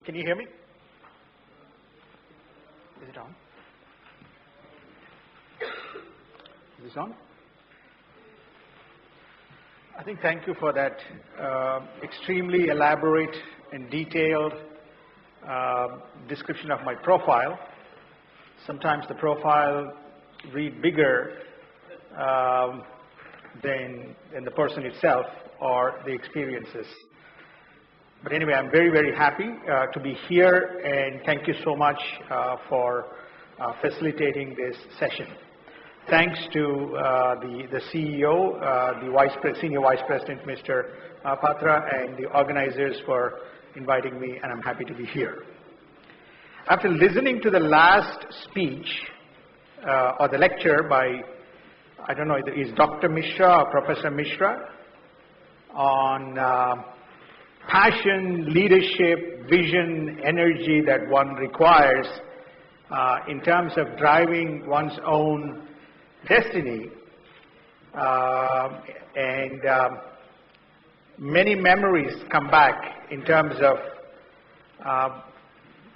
Can you hear me? Is it on? Is this on? I think thank you for that extremely elaborate and detailed description of my profile. Sometimes the profile read bigger than the person itself or the experiences. But anyway, I'm very, very happy to be here, and thank you so much for facilitating this session. Thanks to the CEO, the Senior Vice President, Mr. Patra, and the organizers for inviting me, and I'm happy to be here. After listening to the last speech or the lecture by, I don't know, is Dr. Mishra or Professor Mishra on passion, leadership, vision, energy that one requires in terms of driving one's own destiny, and many memories come back in terms of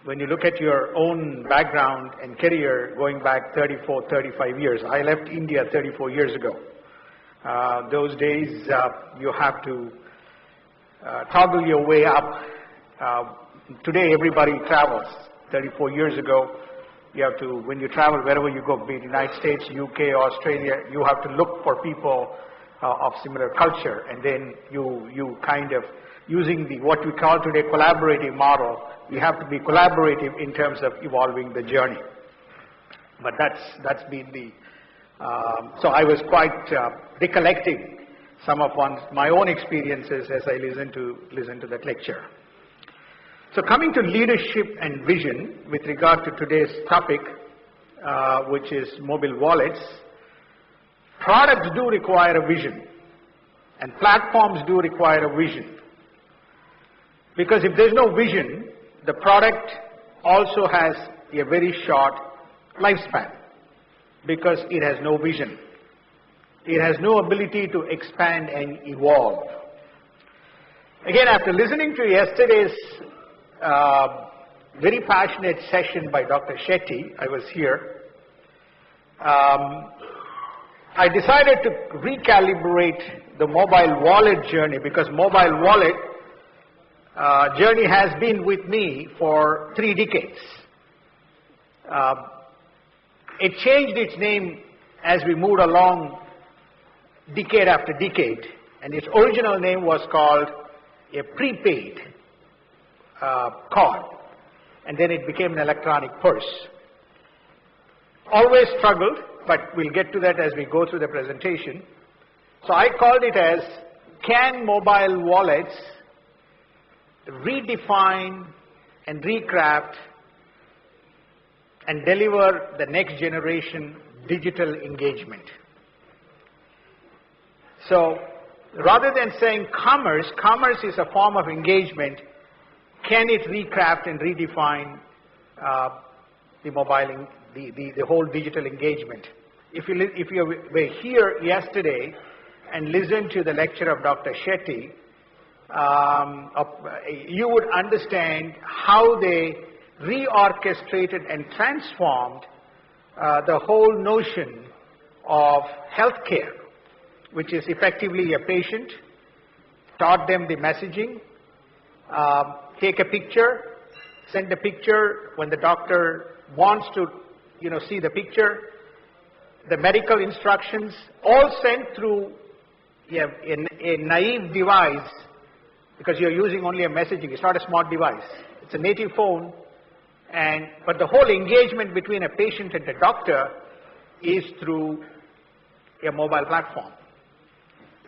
when you look at your own background and career going back 34, 35 years. I left India 34 years ago. Those days you have to toggle your way up. Today everybody travels. 34 years ago, you have to, when you travel wherever you go, be it United States, UK, Australia, you have to look for people of similar culture, and then you kind of, using the what we call today collaborative model, you have to be collaborative in terms of evolving the journey. But that's been the, so I was quite recollecting some of my own experiences as I listened to that lecture. So coming to leadership and vision with regard to today's topic, which is mobile wallets, products do require a vision, and platforms do require a vision. Because if there's no vision, the product also has a very short lifespan, because it has no vision. It has no ability to expand and evolve. Again, after listening to yesterday's very passionate session by Dr. Shetty, I was here, I decided to recalibrate the mobile wallet journey, because mobile wallet journey has been with me for 3 decades. It changed its name as we moved along decade after decade, and its original name was called a prepaid card, and then it became an electronic purse. Always struggled, but we'll get to that as we go through the presentation. So I called it as, can mobile wallets redefine and recraft and deliver the next generation digital engagement? So rather than saying commerce is a form of engagement. Can it recraft and redefine the mobile, the whole digital engagement? If you were here yesterday and listened to the lecture of Dr. Shetty, you would understand how they reorchestrated and transformed the whole notion of healthcare, which is effectively a patient, taught them the messaging, take a picture, send a picture when the doctor wants to, see the picture, the medical instructions, all sent through a naive device, because you're using only a messaging. It's not a smart device. It's a native phone, but the whole engagement between a patient and a doctor is through a mobile platform.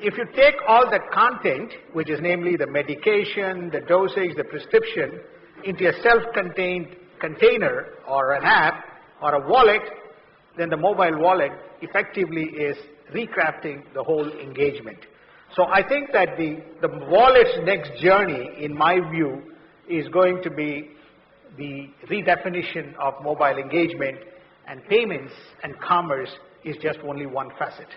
If you take all that content, which is namely the medication, the dosage, the prescription, into a self-contained container or an app or a wallet, then the mobile wallet effectively is recrafting the whole engagement. So I think that the wallet's next journey, in my view, is going to be the redefinition of mobile engagement, and payments and commerce is just only one facet.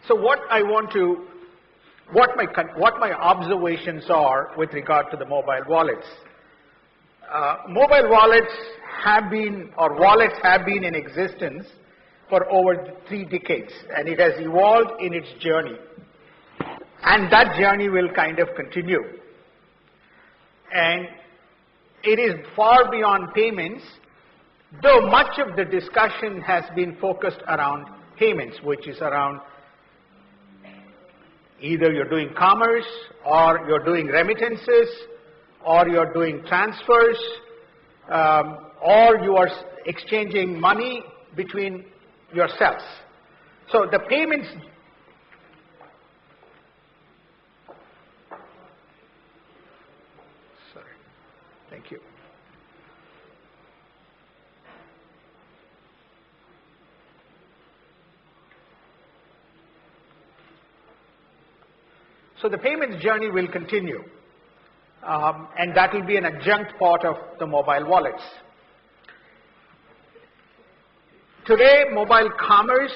So what my observations are with regard to the mobile wallets. Mobile wallets have been, or wallets have been in existence for over 3 decades, and it has evolved in its journey. And that journey will kind of continue. And it is far beyond payments, though much of the discussion has been focused around payments, which is around either you're doing commerce, or you're doing remittances, or you're doing transfers, or you are exchanging money between yourselves. So the payments, thank you. So the payments journey will continue, and that will be an adjunct part of the mobile wallets. Today, mobile commerce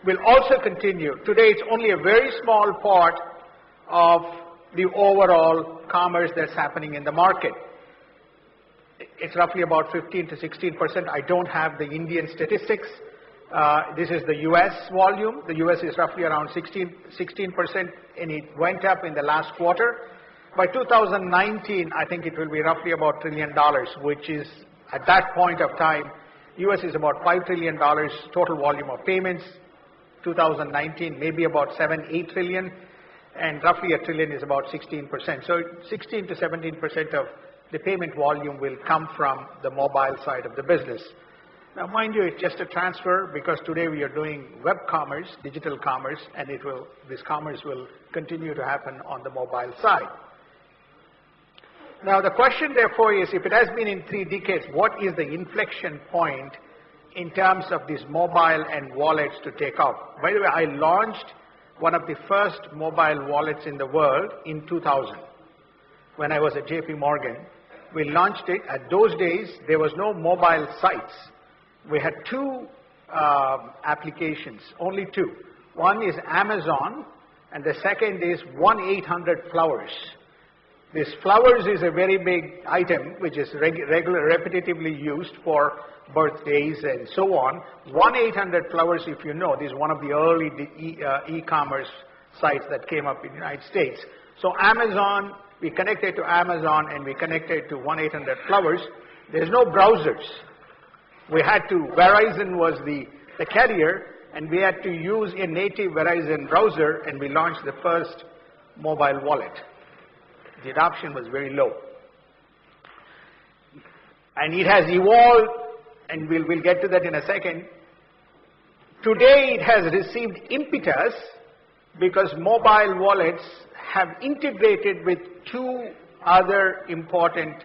will also continue. Today, it's only a very small part of the overall commerce that's happening in the market. It's roughly about 15 to 16%. I don't have the Indian statistics. This is the US volume. The US is roughly around 16%, and it went up in the last quarter. By 2019, I think it will be roughly about $1 trillion, which is, at that point of time, US is about $5 trillion total volume of payments. 2019, maybe about 7-8 trillion, and roughly $1 trillion is about 16%. So 16 to 17% of the payment volume will come from the mobile side of the business. Now, mind you, it's just a transfer, because today we are doing web commerce, digital commerce, and this commerce will continue to happen on the mobile side. Now, the question, therefore, is, if it has been in 3 decades, what is the inflection point in terms of these mobile and wallets to take off? By the way, I launched one of the first mobile wallets in the world in 2000. When I was at JP Morgan, we launched it. At those days, there was no mobile sites. We had 2 applications, only 2. One is Amazon, and the second is 1-800-Flowers. This flowers is a very big item, which is repetitively used for birthdays and so on. 1-800-Flowers, if you know, this is one of the early e-commerce sites that came up in the United States. So Amazon, we connected to Amazon, and we connected to 1-800-Flowers. There's no browsers. We had to, Verizon was the carrier, and we had to use a native Verizon browser, and we launched the first mobile wallet. The adoption was very low. And it has evolved, and we'll get to that in a second. Today, it has received impetus because mobile wallets have integrated with 2 other important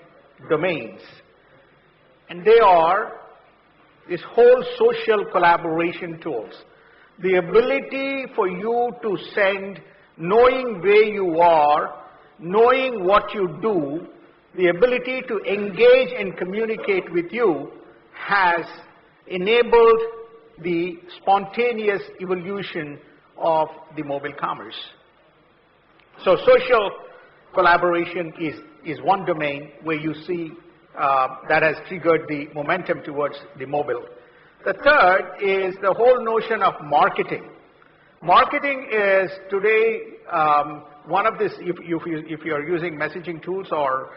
domains. And they are this whole social collaboration tools. The ability for you to send, knowing where you are, knowing what you do, the ability to engage and communicate with you has enabled the spontaneous evolution of the mobile commerce. So social collaboration is one domain where you see that has triggered the momentum towards the mobile. The third is the whole notion of marketing. Marketing is today one of this, if you're using messaging tools or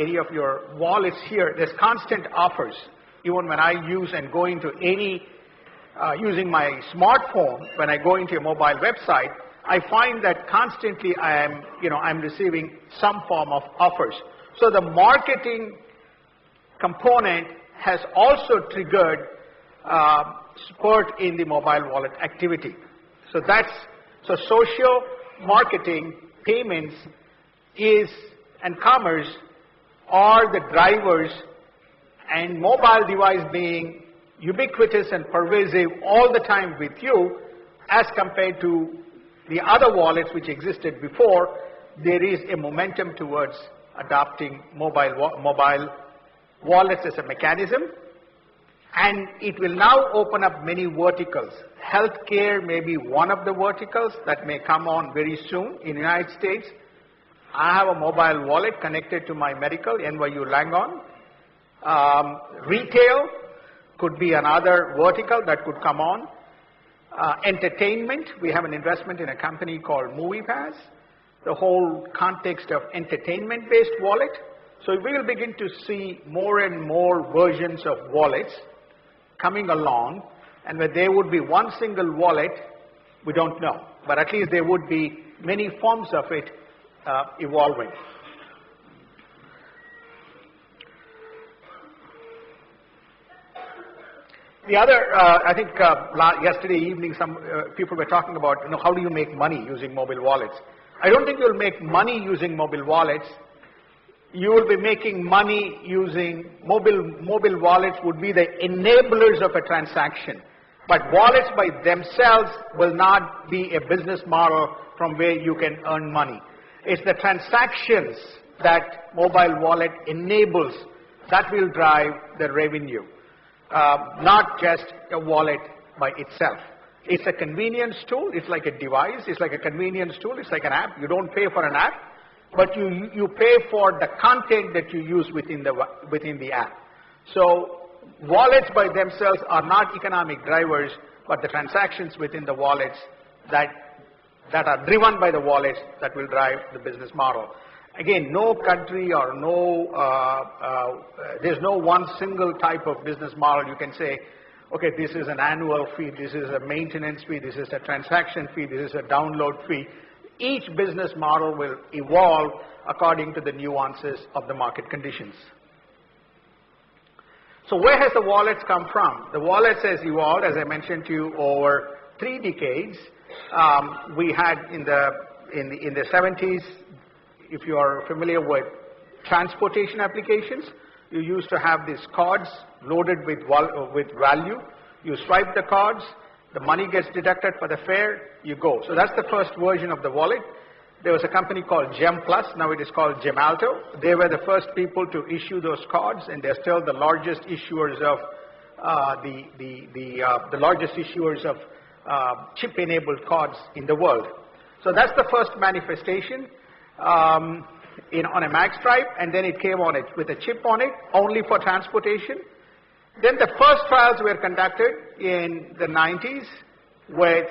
any of your wallets here, there's constant offers. Even when I use and go into any, using my smartphone, when I go into a mobile website, I find that constantly I'm receiving some form of offers. So the marketing component has also triggered spurt in the mobile wallet activity. So social, marketing, payments and commerce are the drivers, and mobile device being ubiquitous and pervasive all the time with you, as compared to the other wallets which existed before, there is a momentum towards adopting mobile wallets as a mechanism, and it will now open up many verticals. Healthcare may be one of the verticals that may come on very soon in the United States. I have a mobile wallet connected to my medical, NYU Langone. Retail could be another vertical that could come on. Entertainment, we have an investment in a company called MoviePass. The whole context of entertainment-based wallet. So we will begin to see more and more versions of wallets coming along, and where there would be one single wallet, we don't know. But at least there would be many forms of it evolving. The other, I think yesterday evening some people were talking about, how do you make money using mobile wallets? I don't think you'll make money using mobile wallets. You will be making money using mobile wallets would be the enablers of a transaction. But wallets by themselves will not be a business model from where you can earn money. It's the transactions that mobile wallet enables that will drive the revenue. Not just a wallet by itself. It's a convenience tool. It's like a device. It's like a convenience tool. It's like an app. You don't pay for an app, but you pay for the content that you use within the app. So wallets by themselves are not economic drivers, but the transactions within the wallets that are driven by the wallets that will drive the business model. Again, no country or there's no one single type of business model you can say, okay, this is an annual fee, this is a maintenance fee, this is a transaction fee, this is a download fee. Each business model will evolve according to the nuances of the market conditions. So where has the wallets come from? The wallets has evolved, as I mentioned to you, over 3 decades. We had in the 70s, if you are familiar with transportation applications, you used to have these cards loaded with value. You swipe the cards, the money gets deducted for the fare, you go. So that's the first version of the wallet. There was a company called Gem Plus, now it is called Gemalto. They were the first people to issue those cards, and they're still the largest issuers of chip-enabled cards in the world. So that's the first manifestation on a mag stripe, and then it came on it with a chip on it, only for transportation. Then the first trials were conducted in the 90s with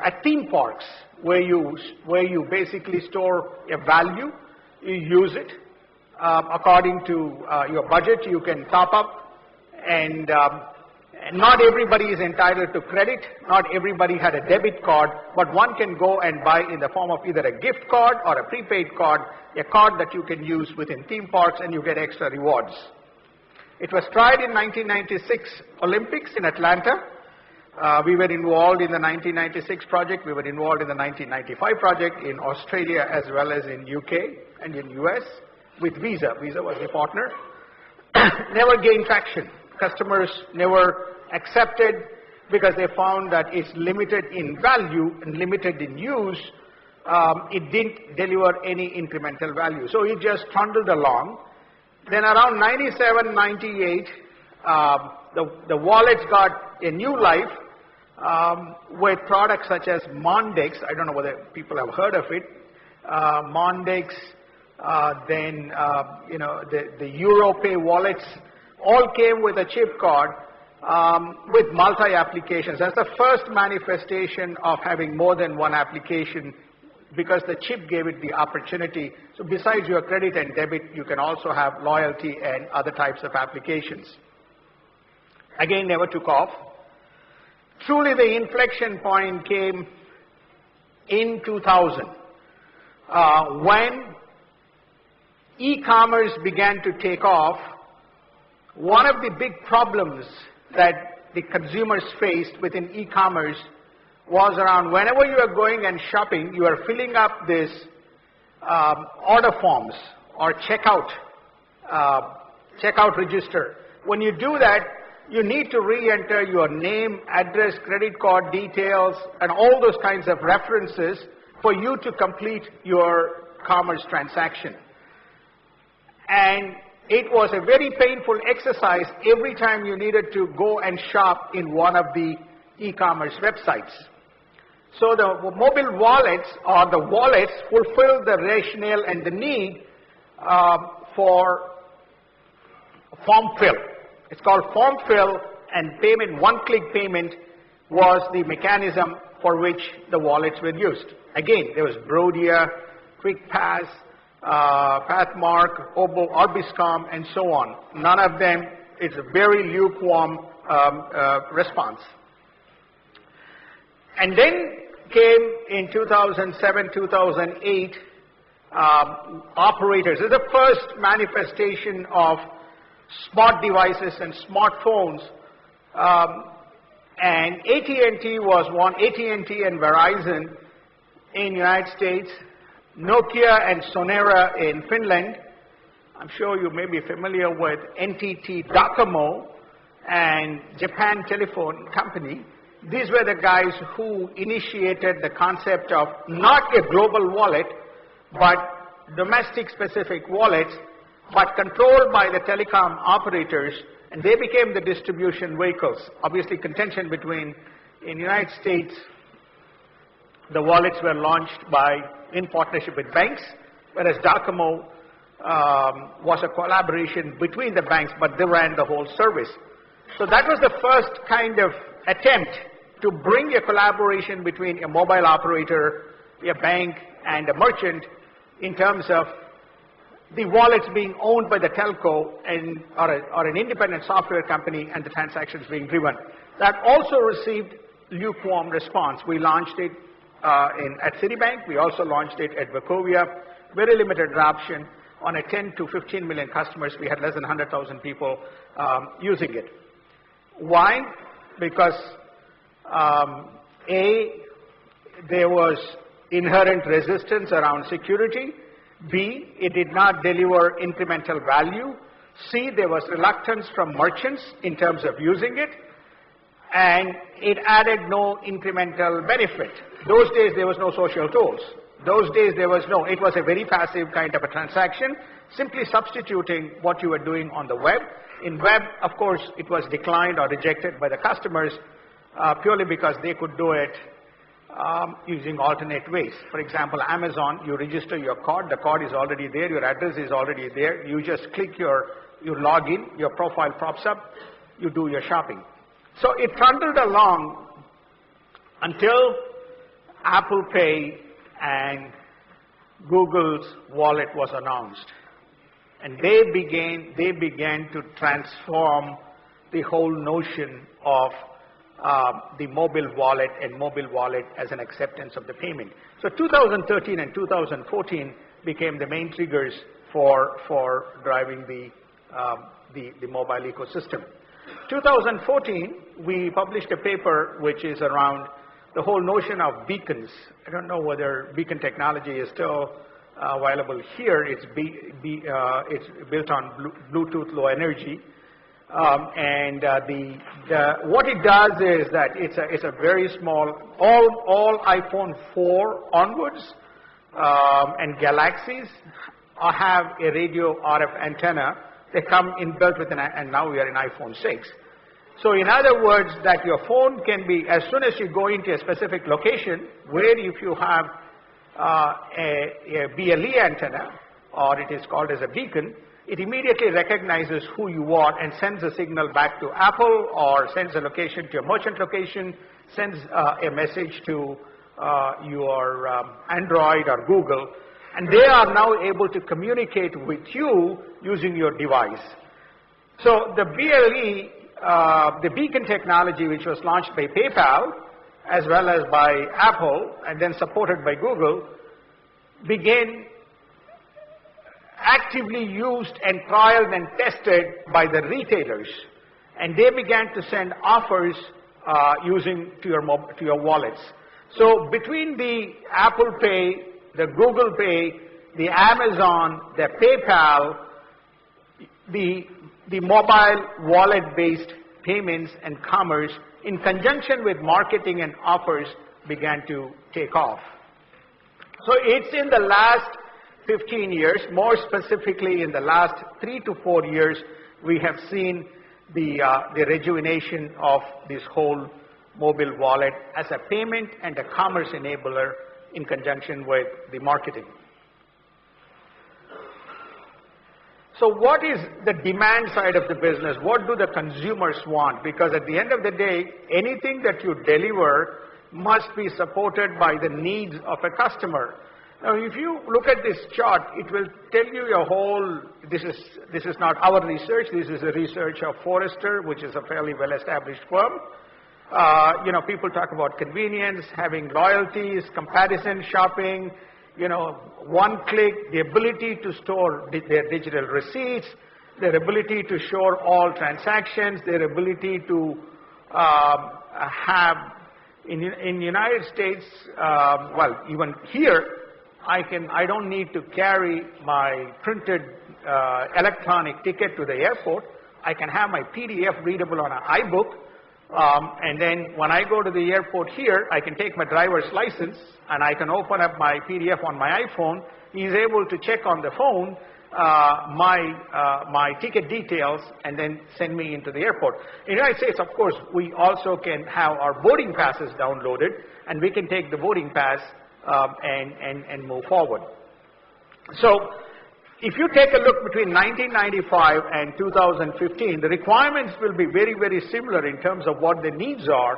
at theme parks, where you basically store a value, you use it according to your budget. You can top up, and not everybody is entitled to credit. Not everybody had a debit card, but one can go and buy in the form of either a gift card or a prepaid card, a card that you can use within theme parks, and you get extra rewards. It was tried in 1996 Olympics in Atlanta. We were involved in the 1996 project. We were involved in the 1995 project in Australia as well as in UK and in US with Visa. Visa was the partner. Never gained traction. Customers never accepted because they found that it's limited in value and limited in use. It didn't deliver any incremental value. So it just trundled along. Then around 97, 98, the wallets got a new life with products such as Mondex. I don't know whether people have heard of it. Mondex, then the EuroPay wallets all came with a chip card with multi-applications. That's the first manifestation of having more than one application, because the chip gave it the opportunity. So besides your credit and debit, you can also have loyalty and other types of applications. Again, never took off. Truly, the inflection point came in 2000 when e-commerce began to take off. One of the big problems that the consumers faced within e-commerce was around whenever you are going and shopping, you are filling up this order forms or checkout register. When you do that, you need to re-enter your name, address, credit card details, and all those kinds of references for you to complete your commerce transaction. And it was a very painful exercise every time you needed to go and shop in one of the e-commerce websites. So the mobile wallets or the wallets fulfill the rationale and the need for form fill. It's called form fill, and payment, one-click payment was the mechanism for which the wallets were used. Again, there was Brodia, QuickPass, Pathmark, Orbiscom, and so on. None of them, it's a very lukewarm response. And then came in 2007, 2008, operators. This is the first manifestation of smart devices and smartphones. And AT&T was one, AT&T and Verizon in the United States, Nokia and Sonar in Finland. I'm sure you may be familiar with NTT Docomo and Japan Telephone Company. These were the guys who initiated the concept of not a global wallet, but domestic specific wallets, but controlled by the telecom operators, and they became the distribution vehicles. Obviously, contention between, in the United States, the wallets were launched in partnership with banks, whereas Docomo was a collaboration between the banks, but they ran the whole service. So that was the first kind of attempt to bring a collaboration between a mobile operator, a bank, and a merchant in terms of the wallets being owned by the telco and, or an independent software company, and the transactions being driven. That also received lukewarm response. We launched it at Citibank. We also launched it at Wachovia. Very limited adoption. On a 10 to 15 million customers, we had less than 100,000 people using it. Why? Because A, there was inherent resistance around security. B, it did not deliver incremental value. C, there was reluctance from merchants in terms of using it. And it added no incremental benefit. Those days, there was no social tools. Those days, there was no, it was a very passive kind of a transaction, simply substituting what you were doing on the web. In web, of course, it was declined or rejected by the customers purely because they could do it using alternate ways. For example, Amazon, you register your card, the card is already there, your address is already there, you just click you log in, your profile pops up, you do your shopping. So it trundled along until Apple Pay and Google's wallet was announced. And they began to transform the whole notion of the mobile wallet and mobile wallet as an acceptance of the payment. So 2013 and 2014 became the main triggers for driving the mobile ecosystem. 2014, we published a paper which is around the whole notion of beacons. I don't know whether beacon technology is still available here. It's built on Bluetooth Low Energy. What it does is that it's a very small, all iPhone 4 onwards and Galaxies have a radio RF antenna. They come inbuilt with and now we are in iPhone 6. So in other words, that your phone can be, as soon as you go into a specific location, where if you have a BLE antenna, or it is called as a beacon, it immediately recognizes who you are and sends a signal back to Apple, or sends a location to a merchant location, sends a message to your Android or Google, and they are now able to communicate with you using your device. So the BLE, the beacon technology, which was launched by PayPal as well as by Apple and then supported by Google, began actively used and trialed and tested by the retailers, and they began to send offers using to your wallets. So between the Apple Pay, the Google Pay, the Amazon, the PayPal, the mobile wallet-based payments and commerce, in conjunction with marketing and offers, began to take off. So it's in the last 15 years, more specifically in the last 3 to 4 years, we have seen the rejuvenation of this whole mobile wallet as a payment and a commerce enabler in conjunction with the marketing. So what is the demand side of the business? What do the consumers want? Because at the end of the day, anything that you deliver must be supported by the needs of a customer. Now, if you look at this chart, it will tell you your whole, this is not our research, this is the research of Forrester, which is a fairly well-established firm. People talk about convenience, having loyalties, comparison shopping, one click, the ability to store their digital receipts, their ability to store all transactions, their ability to have, in the United States, even here, I don't need to carry my printed electronic ticket to the airport. I can have my PDF readable on an iBook. And then when I go to the airport here, I can take my driver's license and I can open up my PDF on my iPhone. He's able to check on the phone my ticket details and then send me into the airport. In the United States, of course, we also can have our boarding passes downloaded, and we can take the boarding pass and move forward. So if you take a look between 1995 and 2015, the requirements will be very, very similar in terms of what the needs are,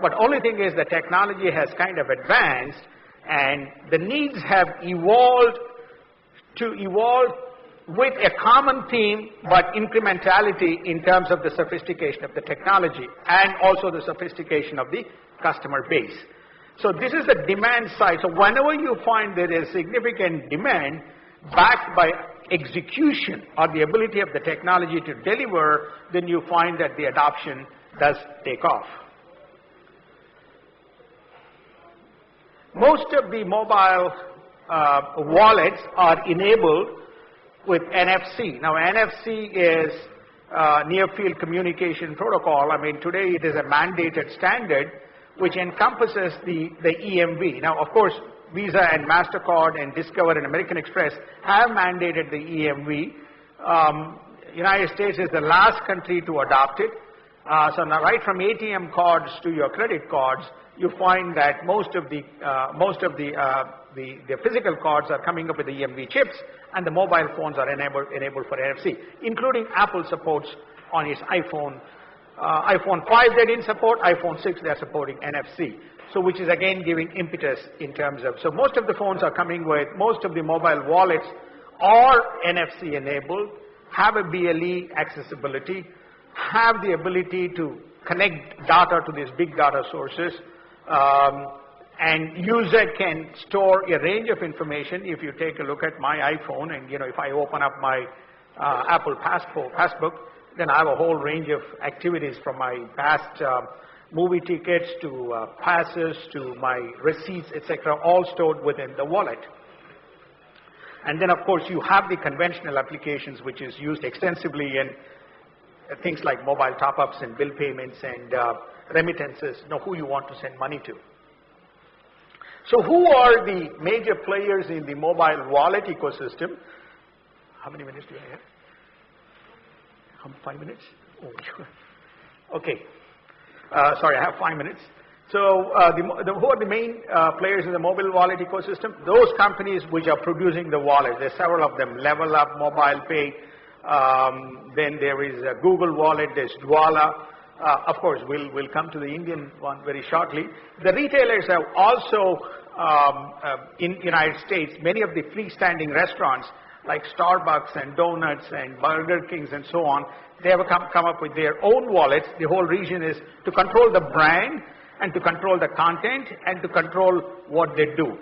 but only thing is the technology has kind of advanced and the needs have evolved with a common theme, but incrementality in terms of the sophistication of the technology and also the sophistication of the customer base. So this is the demand side. So whenever you find there is significant demand backed by execution or the ability of the technology to deliver, then you find that the adoption does take off. Most of the mobile wallets are enabled with NFC. Now, NFC is Near Field Communication Protocol. I mean, today it is a mandated standard which encompasses the EMV. Now, of course, Visa and MasterCard and Discover and American Express have mandated the EMV. United States is the last country to adopt it. So now, right from ATM cards to your credit cards, you find that most of the physical cards are coming up with the EMV chips, and the mobile phones are enabled for NFC, including Apple supports on its iPhone. iPhone 5 they didn't support, iPhone 6 they're supporting NFC. So which is again giving impetus in terms of, so most of the phones are coming with, most of the mobile wallets are NFC enabled, have a BLE accessibility, have the ability to connect data to these big data sources, and user can store a range of information. If you take a look at my iPhone and if I open up my Apple Passbook, then I have a whole range of activities from my past movie tickets to passes to my receipts, etc., all stored within the wallet. And then, of course, you have the conventional applications which is used extensively in things like mobile top-ups and bill payments and remittances, who you want to send money to. So who are the major players in the mobile wallet ecosystem? How many minutes do I have? 5 minutes? Oh, okay. Sorry, I have 5 minutes. So who are the main players in the mobile wallet ecosystem? Those companies which are producing the wallets. There's several of them. Level Up, Mobile Pay. Then there is a Google Wallet. There's Chityala. Of course, we'll come to the Indian one very shortly. The retailers have also, in the United States, many of the freestanding restaurants like Starbucks and Donuts and Burger Kings and so on, they have come up with their own wallets. The whole reason is to control the brand and to control the content and to control what they do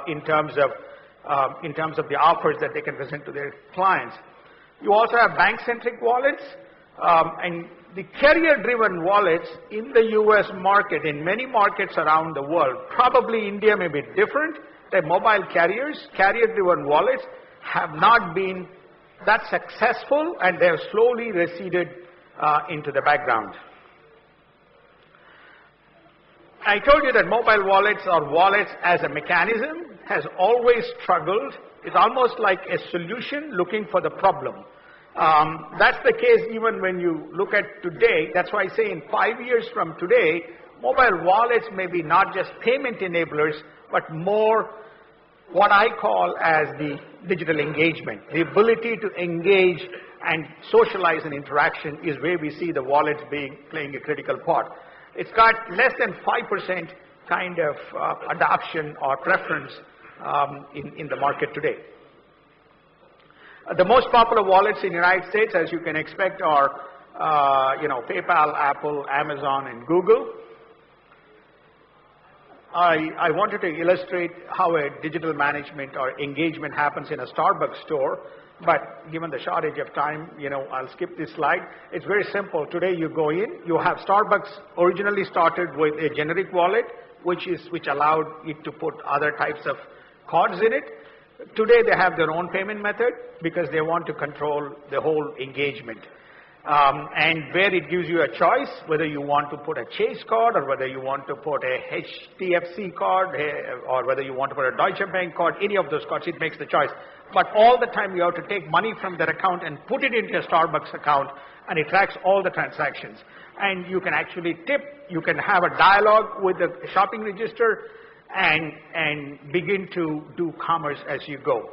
in terms of the offers that they can present to their clients. You also have bank-centric wallets and the carrier-driven wallets in the U.S. market, in many markets around the world. Probably India may be different. The mobile carrier-driven wallets have not been that successful, and they have slowly receded into the background. I told you that mobile wallets or wallets as a mechanism has always struggled. It's almost like a solution looking for the problem. That's the case even when you look at today. That's why I say in 5 years from today, mobile wallets may be not just payment enablers, but more what I call as the digital engagement. The ability to engage and socialize and interaction is where we see the wallets playing a critical part. It's got less than 5% kind of adoption or preference in the market today. The most popular wallets in the United States, as you can expect, are PayPal, Apple, Amazon, and Google. I wanted to illustrate how a digital management or engagement happens in a Starbucks store, but given the shortage of time, I'll skip this slide. It's very simple. Today you go in, you have Starbucks originally started with a generic wallet, which allowed it to put other types of cards in it. Today they have their own payment method because they want to control the whole engagement. And where it gives you a choice, whether you want to put a Chase card or whether you want to put a HDFC card or whether you want to put a Deutsche Bank card, any of those cards, it makes the choice. But all the time you have to take money from their account and put it into a Starbucks account, and it tracks all the transactions. And you can actually tip, you can have a dialogue with the shopping register and begin to do commerce as you go.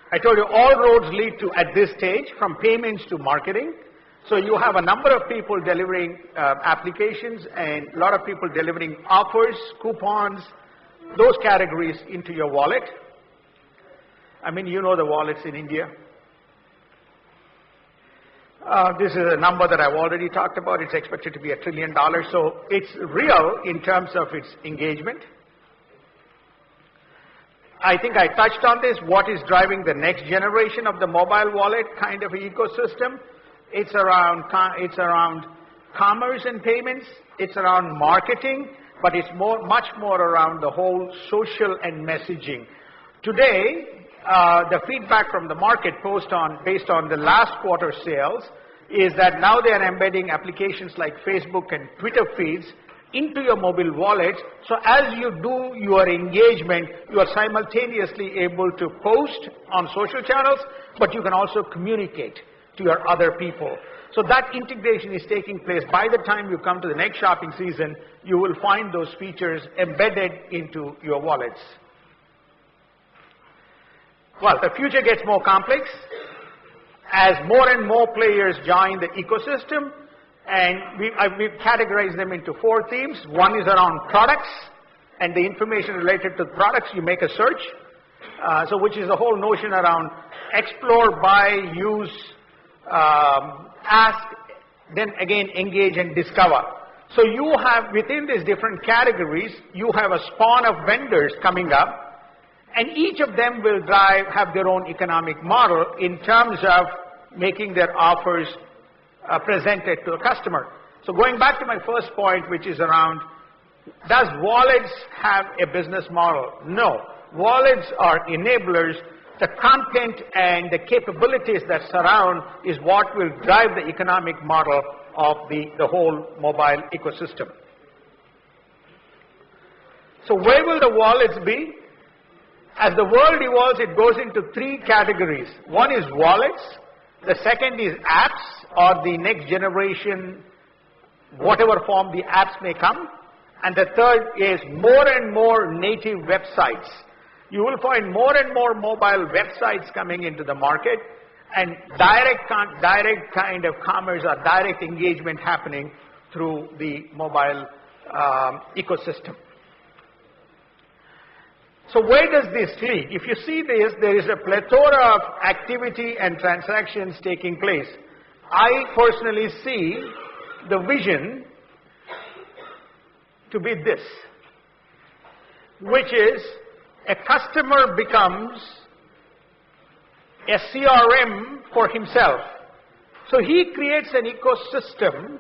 I told you all roads lead to, at this stage, from payments to marketing. So you have a number of people delivering applications and a lot of people delivering offers, coupons, those categories into your wallet. I mean, you know the wallets in India. This is a number that I've already talked about. It's expected to be $1 trillion. So it's real in terms of its engagement. I think I touched on this. What is driving the next generation of the mobile wallet kind of ecosystem? It's around commerce and payments. It's around marketing, but it's much more around the whole social and messaging. Today, the feedback from the market based on the last quarter sales is that now they are embedding applications like Facebook and Twitter feeds into your mobile wallet. So as you do your engagement, you are simultaneously able to post on social channels, but you can also communicate to your other people. So that integration is taking place. By the time you come to the next shopping season, you will find those features embedded into your wallets. Well, the future gets more complex as more and more players join the ecosystem. And we've categorized them into 4 themes. One is around products and the information related to products. You make a search, which is the whole notion around explore, buy, use, ask, then again engage and discover. So you have within these different categories, you have a spawn of vendors coming up, and each of them will have their own economic model in terms of making their offers presented to a customer. So going back to my first point, which is around, does wallets have a business model? No. Wallets are enablers. The content and the capabilities that surround is what will drive the economic model of the whole mobile ecosystem. So where will the wallets be? As the world evolves, it goes into 3 categories. One is wallets. The second is apps, or the next generation, whatever form the apps may come. And the third is more and more native websites. You will find more and more mobile websites coming into the market, and direct kind of commerce or direct engagement happening through the mobile ecosystem. So where does this lead? If you see this, there is a plethora of activity and transactions taking place. I personally see the vision to be this, which is a customer becomes a CRM for himself. So he creates an ecosystem,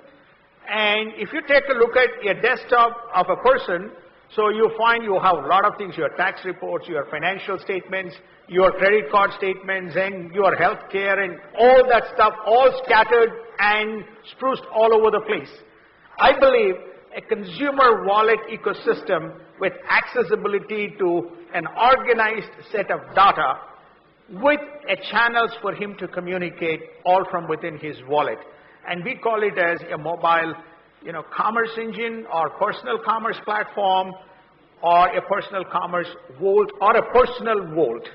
and if you take a look at a desktop of a person, so you find you have a lot of things, your tax reports, your financial statements, your credit card statements, and your health care, and all that stuff, all scattered and spruced all over the place. I believe a consumer wallet ecosystem with accessibility to an organized set of data with channels for him to communicate all from within his wallet. And we call it as a mobile commerce engine or personal commerce platform or a personal commerce vault or a personal vault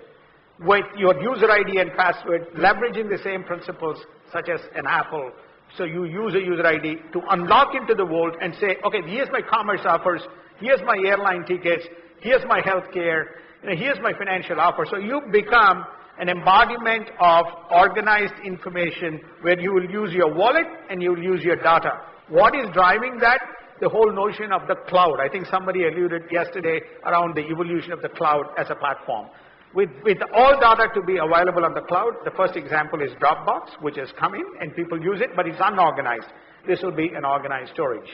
with your user ID and password, leveraging the same principles such as an Apple. So you use a user ID to unlock into the vault and say, okay, here's my commerce offers, here's my airline tickets, here's my healthcare, here's my financial offer. So you become an embodiment of organized information where you will use your wallet and you will use your data. What is driving that? The whole notion of the cloud. I think somebody alluded yesterday around the evolution of the cloud as a platform. With all data to be available on the cloud, the first example is Dropbox, which has come in and people use it, but it's unorganized. This will be an organized storage.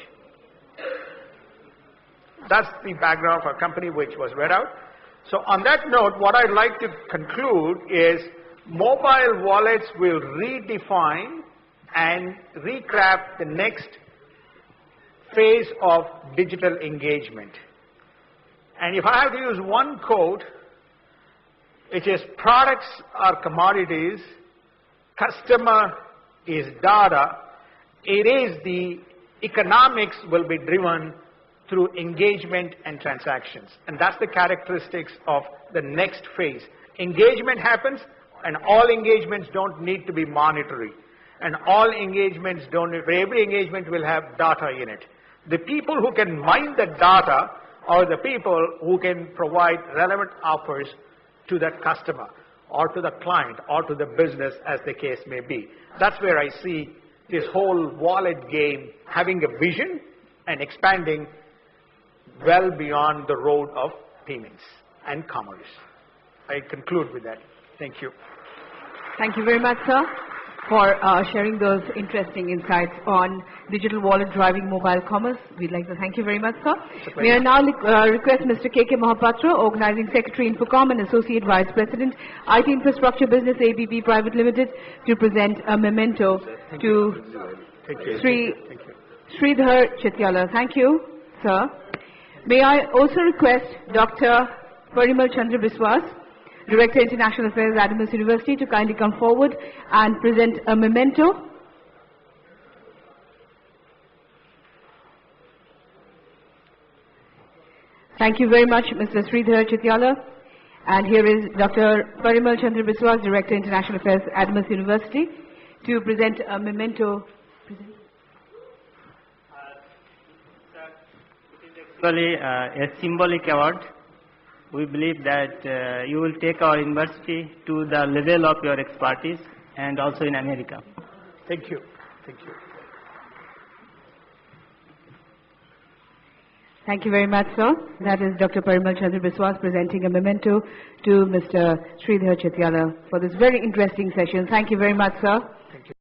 That's the background of our company, which was read out. So on that note, what I'd like to conclude is mobile wallets will redefine and recraft the next phase of digital engagement. And if I have to use one quote, it is products are commodities, customer is data, it is the economics will be driven through engagement and transactions. And that's the characteristics of the next phase. Engagement happens, and all engagements don't need to be monetary. And all engagements don't, every engagement will have data in it. The people who can mine the data are the people who can provide relevant offers to that customer or to the client or to the business, as the case may be. That's where I see this whole wallet game having a vision and expanding well beyond the road of payments and commerce. I conclude with that. Thank you. Thank you very much, sir, for sharing those interesting insights on digital wallet driving mobile commerce. We'd like to thank you very much, sir. May I now request Mr. K.K. Mahapatra, Organizing Secretary, INFOCOM and Associate Vice President, IT Infrastructure Business ABB Private Limited, to present a memento to Sridhar Chityala. Thank you, sir. May I also request Dr. Parimal Chandra Biswas, Director, International Affairs, Adams University, to kindly come forward and present a memento. Thank you very much, Mr. Sridhar Chityala. And here is Dr. Parimal Chandra Biswas, Director, International Affairs, Adams University, to present a memento. Actually, a symbolic award. We believe that you will take our university to the level of your expertise and also in America. Thank you. Thank you. Thank you very much, sir. That is Dr. Parimal Chandra Biswas presenting a memento to Mr. Sridhar Chityala for this very interesting session. Thank you very much, sir.